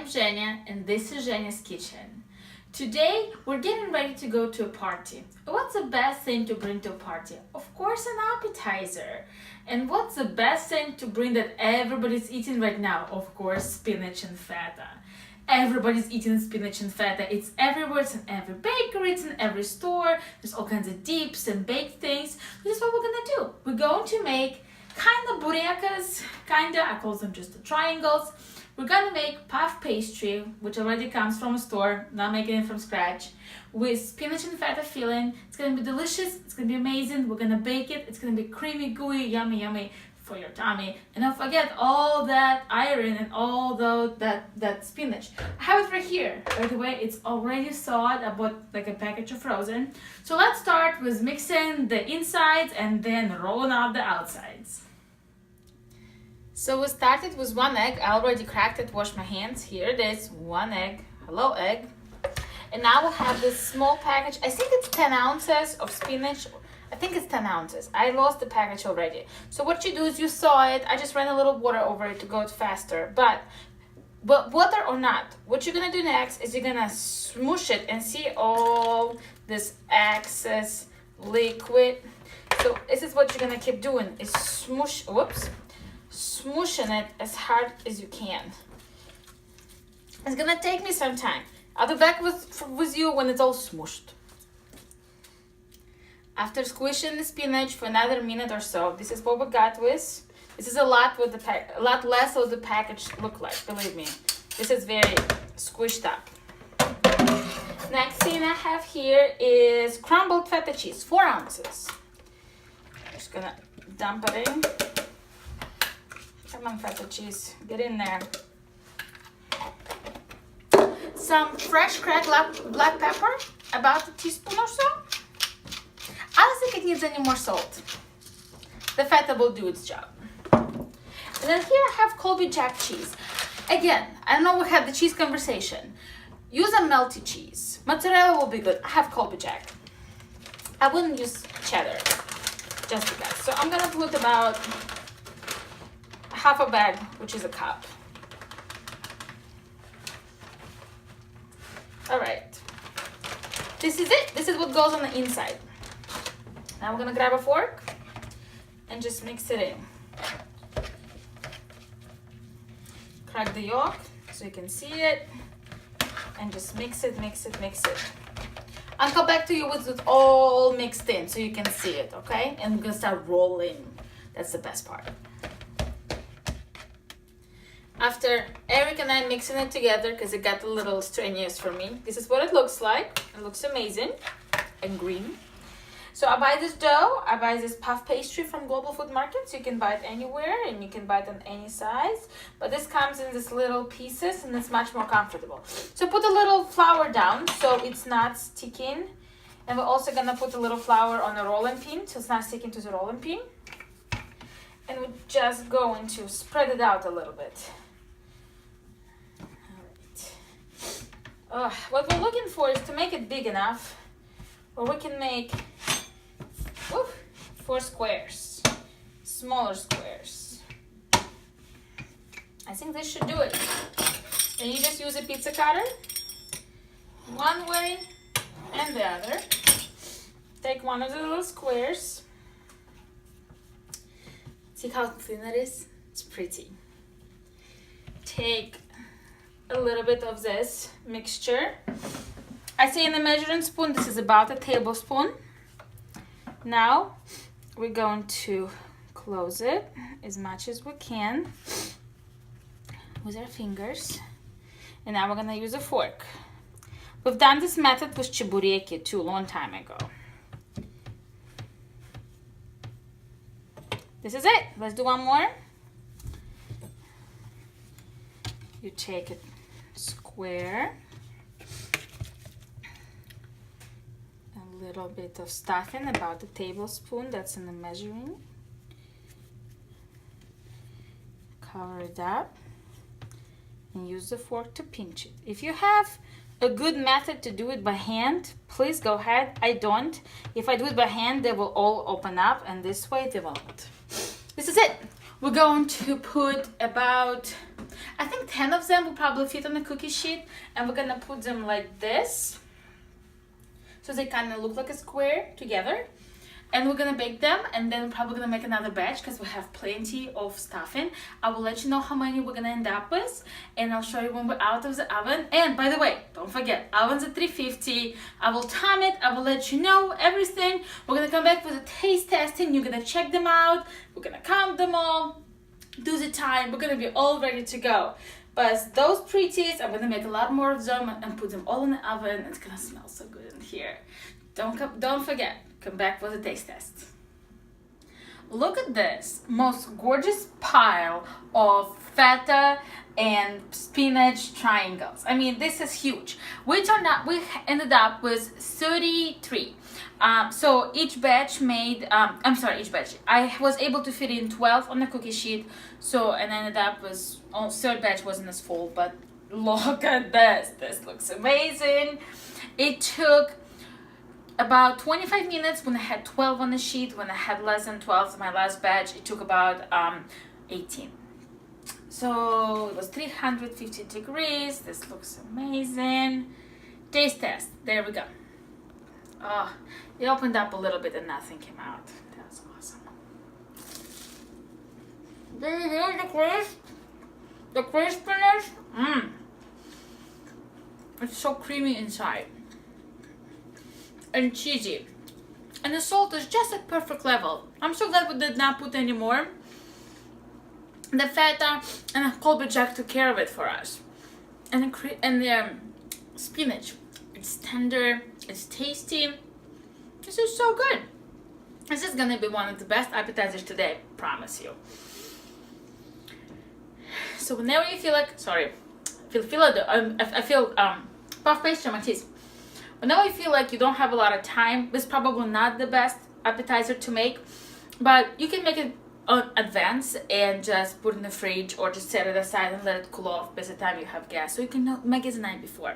Zhenya and this is Zhenya's kitchen. Today we're getting ready to go to a party. What's the best thing to bring to a party? Of course, an appetizer. And what's the best thing to bring that everybody's eating right now? Of course, spinach and feta. Everybody's eating spinach and feta. It's everywhere. It's in every bakery. It's in every store. There's all kinds of dips and baked things. This is what we're gonna do. We're going to make kind of burekas, I call them just the triangles. We're gonna make puff pastry, which already comes from a store, not making it from scratch, with spinach and feta filling. It's gonna be delicious, it's gonna be amazing. We're gonna bake it, it's gonna be creamy, gooey, yummy, yummy for your tummy. And don't forget all that iron and all that spinach. I have it right here. By the way, it's already thawed. I bought like a package of frozen. So let's start with mixing the insides and then rolling out the outsides. So we started with 1 egg. I already cracked it, washed my hands. Here it is, 1 egg. Hello, egg. And now we have this small package. I think it's 10 ounces of spinach. I think it's 10 ounces. I lost the package already. So what you do is you thaw it. I just ran a little water over it to go faster. But water or not, what you're gonna do next is you're gonna smoosh it and see all this excess liquid. So this is what you're gonna keep doing is smooshing it as hard as you can. It's gonna take me some time. I'll be back with you when it's all smooshed. After squishing the spinach for another minute or so, this is what we got with. This is a lot less what the package look like, believe me. This is very squished up. Next thing I have here is crumbled feta cheese, 4 ounces. Just gonna dump it in. Come on, feta cheese, get in there. Some fresh cracked black pepper, about a teaspoon or so. I don't think it needs any more salt. The feta will do its job. And then here I have Colby Jack cheese. Again, I know we had the cheese conversation. Use a melty cheese. Mozzarella will be good. I have Colby Jack. I wouldn't use cheddar, just because. So I'm gonna put about half a bag, which is a cup. All right. This is it. This is what goes on the inside. Now we're gonna grab a fork and just mix it in. Crack the yolk so you can see it and just mix it. I'll come back to you with it all mixed in so you can see it, okay? And we're gonna start rolling. That's the best part. After Eric and I mixing it together, because it got a little strenuous for me, this is what it looks like. It looks amazing and green. So I buy this dough, I buy this puff pastry from Global Food Markets. You can buy it anywhere and you can buy it in any size. But this comes in these little pieces and it's much more comfortable. So put a little flour down so it's not sticking. And we're also gonna put a little flour on the rolling pin so it's not sticking to the rolling pin. And we're just going to spread it out a little bit. All right. What we're looking for is to make it big enough where we can make 4 squares, smaller squares. I think this should do it. Then you just use a pizza cutter, one way and the other. Take one of the little squares. See how thin it is? It's pretty. Take a little bit of this mixture. I say in the measuring spoon, this is about a tablespoon. Now we're going to close it as much as we can with our fingers. And now we're gonna use a fork. We've done this method with chibureki too, a long time ago. This is it. Let's do one more. You take it square. A little bit of stuffing, about a tablespoon, that's in the measuring. Cover it up and use the fork to pinch it. If you have a good method to do it by hand, please go ahead. I don't. If I do it by hand, they will all open up, and this way they won't. This is it. We're going to put about I think 10 of them will probably fit on the cookie sheet, and we're gonna put them like this, so they kind of look like a square together. And we're gonna bake them, and then we're probably gonna make another batch because we have plenty of stuffing. I will let you know how many we're gonna end up with, and I'll show you when we're out of the oven. And by the way, don't forget, oven's at 350. I will time it, I will let you know everything. We're gonna come back with a taste testing. You're gonna check them out, we're gonna count them all, do the time, we're gonna be all ready to go. But those pretties, I'm gonna make a lot more of them and put them all in the oven. It's gonna smell so good in here. Don't forget, come back for the taste test. Look at this most gorgeous pile of feta and spinach triangles. I mean, this is huge. We ended up with 33. So each batch made, each batch, I was able to fit in 12 on the cookie sheet. So, and I ended up with, third batch wasn't as full, but look at this. This looks amazing. It took about 25 minutes when I had 12 on the sheet. When I had less than 12, my last batch, it took about 18. So it was 350 degrees. This looks amazing. Taste test. There we go. Oh, it opened up a little bit and nothing came out. That's awesome. Do you hear the crisp? The crispiness? It's so creamy inside. And cheesy, and the salt is just at perfect level. I'm so glad we did not put any more. The feta and the Colby Jack took care of it for us, and the spinach, it's tender, it's tasty. This is so good. This is gonna be one of the best appetizers today, promise you. So whenever you feel like, I feel puff pastry on my teeth. Whenever you feel like you don't have a lot of time, it's probably not the best appetizer to make, but you can make it in advance and just put it in the fridge or just set it aside and let it cool off by the time you have gas. So you can make it the night before.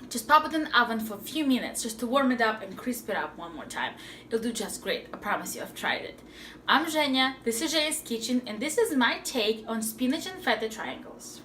Just pop it in the oven for a few minutes just to warm it up and crisp it up one more time. It'll do just great. I promise you, I've tried it. I'm Zhenya, this is Zhenya's Kitchen, and this is my take on spinach and feta triangles.